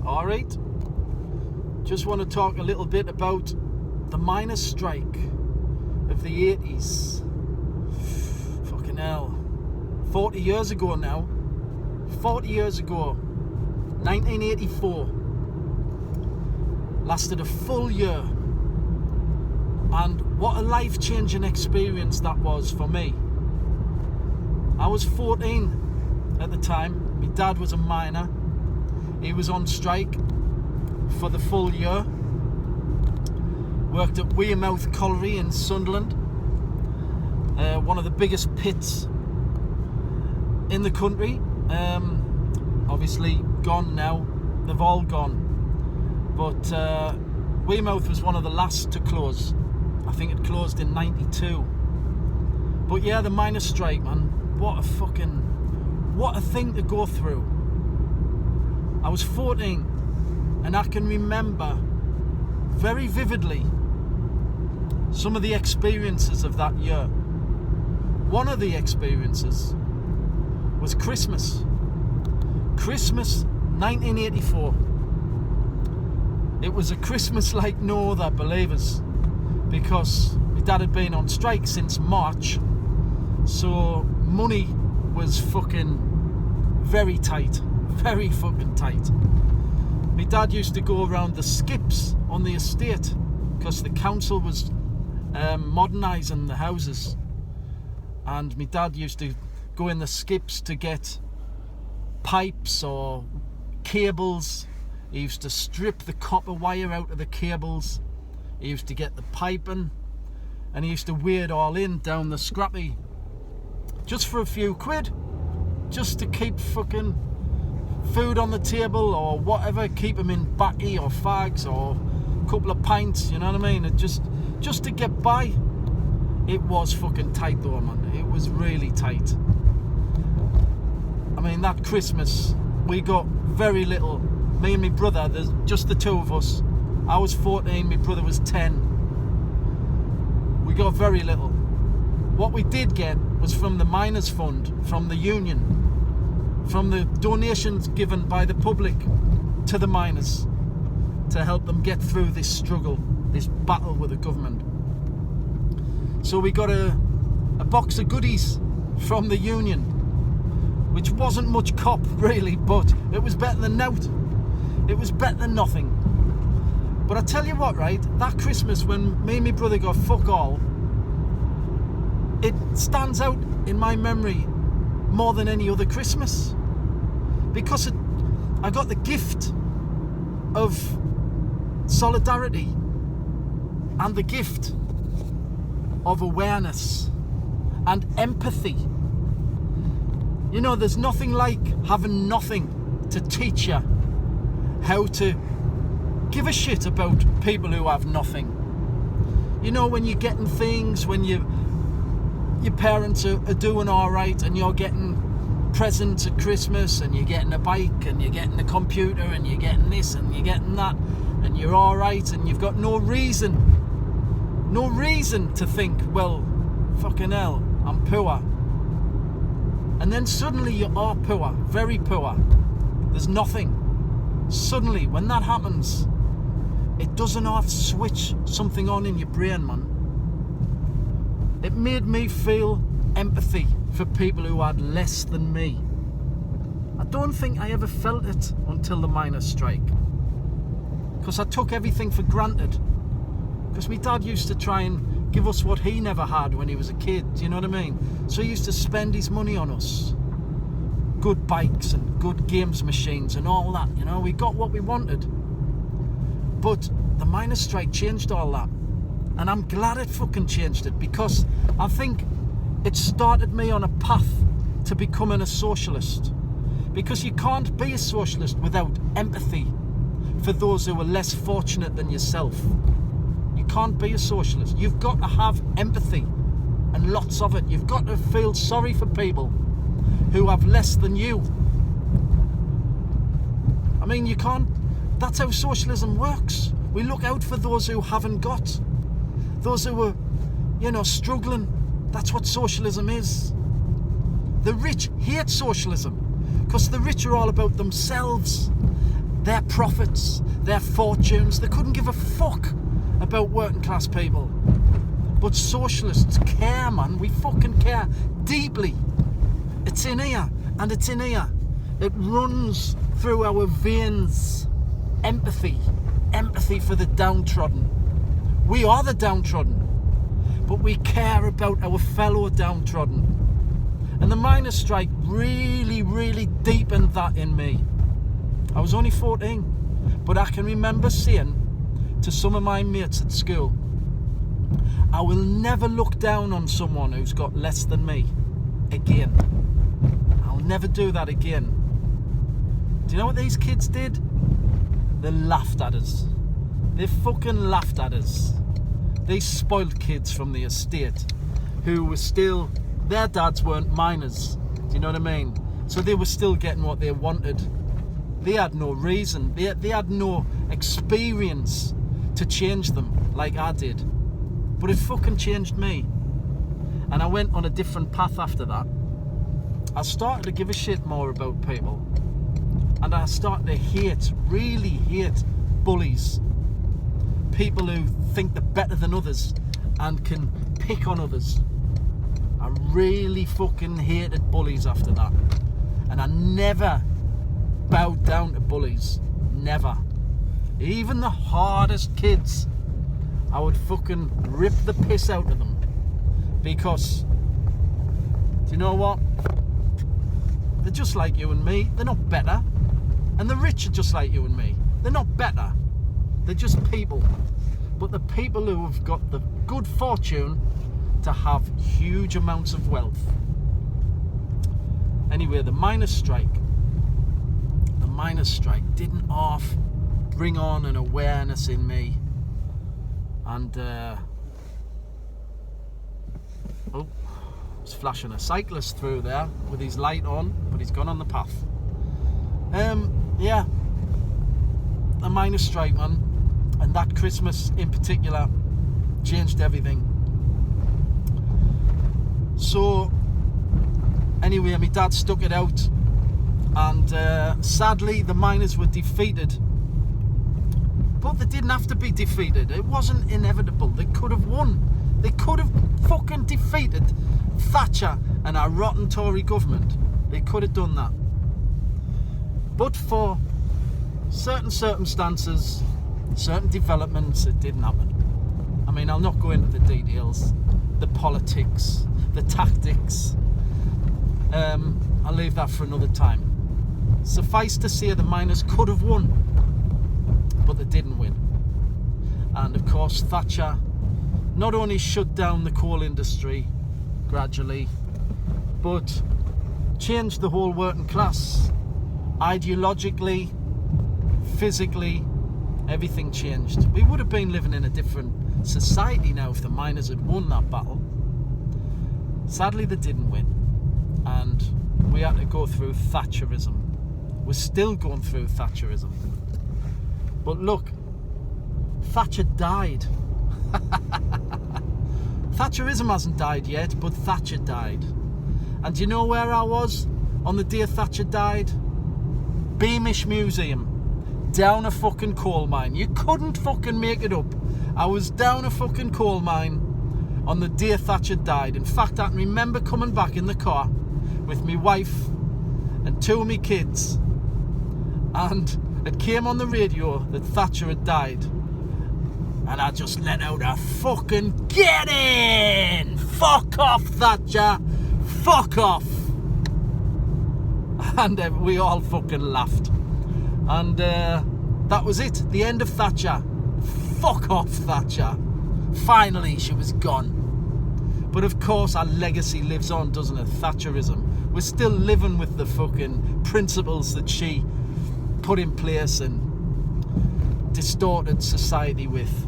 alright? Just want to talk a little bit about the miners' strike of the 80s. Fucking hell. 40 years ago now. 40 years ago. 1984. Lasted a full year. And what a life-changing experience that was for me. I was 14 at the time. My dad was a miner. He was on strike for the full year. Worked at Wearmouth Colliery in Sunderland. One of the biggest pits in the country. Obviously gone now. They've all gone. But Wearmouth was one of the last to close. I think it closed in 92. But yeah, the miners' strike, man. What a thing to go through. I was 14 and I can remember very vividly some of the experiences of that year. One of the experiences was Christmas 1984. It was a Christmas like no other, believers, because my dad had been on strike since March, so money was fucking very tight, very fucking tight. My dad used to go around the skips on the estate because the council was modernising the houses, and my dad used to go in the skips to get pipes or cables. He used to strip the copper wire out of the cables. He used to get the piping, and he used to weigh it all in down the scrappy just for a few quid, just to keep fucking food on the table or whatever, keep them in baccy or fags or a couple of pints, you know what I mean? It just to get by. It was fucking tight though, man. It was really tight. I mean, that Christmas we got very little. Me and my brother, there's just the two of us. I was 14, my brother was 10. We got very little. What we did get was from the Miners' Fund, from the union, from the donations given by the public to the miners to help them get through this struggle, this battle with the government. So we got a box of goodies from the union, which wasn't much cop really, but it was better than nought. It was better than nothing. But I tell you what, right, that Christmas when me and my brother got fuck all, it stands out in my memory more than any other Christmas, because I got the gift of solidarity and the gift of awareness and empathy. You know, there's nothing like having nothing to teach you how to give a shit about people who have nothing. You know, when you're getting things, when your parents are doing all right and you're getting presents at Christmas and you're getting a bike and you're getting a computer and you're getting this and you're getting that and you're all right and you've got no reason to think, well, fucking hell, I'm poor. And then suddenly you are poor, very poor. There's nothing. Suddenly, when that happens, it doesn't have to switch something on in your brain, man. It made me feel empathy for people who had less than me. I don't think I ever felt it until the miners' strike, because I took everything for granted. Because my dad used to try and give us what he never had when he was a kid, do you know what I mean? So he used to spend his money on us. Good bikes and good games machines and all that, you know, we got what we wanted. But the miners' strike changed all that. And I'm glad it fucking changed it, because I think it started me on a path to becoming a socialist. Because you can't be a socialist without empathy for those who are less fortunate than yourself. You can't be a socialist. You've got to have empathy, and lots of it. You've got to feel sorry for people who have less than you. I mean, you can't. That's how socialism works. We look out for those who haven't got, those who are, you know, struggling. That's what socialism is. The rich hate socialism because the rich are all about themselves. their profits, their fortunes. They couldn't give a fuck about working class people. But socialists care, man. We fucking care deeply. It's in here, and it's in here. It runs through our veins. Empathy for the downtrodden. We are the downtrodden, but we care about our fellow downtrodden. And the miners' strike really, really deepened that in me. I was only 14, but I can remember saying to some of my mates at school, I will never look down on someone who's got less than me again. I'll never do that again. Do you know what these kids did? They laughed at us. They fucking laughed at us. These spoiled kids from the estate who were still, their dads weren't miners. Do you know what I mean? So they were still getting what they wanted. They had no reason. They had no experience to change them like I did. But it fucking changed me. And I went on a different path after that. I started to give a shit more about people. And I started to really hate bullies. People who think they're better than others and can pick on others. I really fucking hated bullies after that. And I never bowed down to bullies. Never. Even the hardest kids, I would fucking rip the piss out of them. Because, do you know what? They're just like you and me. They're not better. And the rich are just like you and me. They're not better. They're just people. But the people who have got the good fortune to have huge amounts of wealth. Anyway, the miners' strike didn't half bring on an awareness in me. And it's flashing a cyclist through there with his light on, but he's gone on the path. Yeah, the miners' strike, man, and that Christmas in particular changed everything. So anyway, my dad stuck it out, and sadly the miners were defeated. But they didn't have to be defeated. It wasn't inevitable. They could have won. They could have fucking defeated Thatcher and our rotten Tory government. They could have done that. But for certain circumstances, certain developments, it didn't happen. I mean, I'll not go into the details, the politics, the tactics. I'll leave that for another time. Suffice to say, the miners could have won, but they didn't win. And of course, Thatcher not only shut down the coal industry gradually, but changed the whole working class. Ideologically, physically, everything changed. We would have been living in a different society now if the miners had won that battle. Sadly, they didn't win, and we had to go through Thatcherism. We're still going through Thatcherism. But look, Thatcher died. Thatcherism hasn't died yet, but Thatcher died. And do you know where I was on the day Thatcher died? Beamish Museum, down a fucking coal mine. You couldn't fucking make it up. I was down a fucking coal mine on the day Thatcher died. In fact, I can remember coming back in the car with my wife and two of my kids, and it came on the radio that Thatcher had died, and I just let out a fucking "Get in! Fuck off, Thatcher! Fuck off!" And we all fucking laughed. And that was it. The end of Thatcher. Fuck off, Thatcher. Finally, she was gone. But of course, our legacy lives on, doesn't it? Thatcherism. We're still living with the fucking principles that she put in place and distorted society with.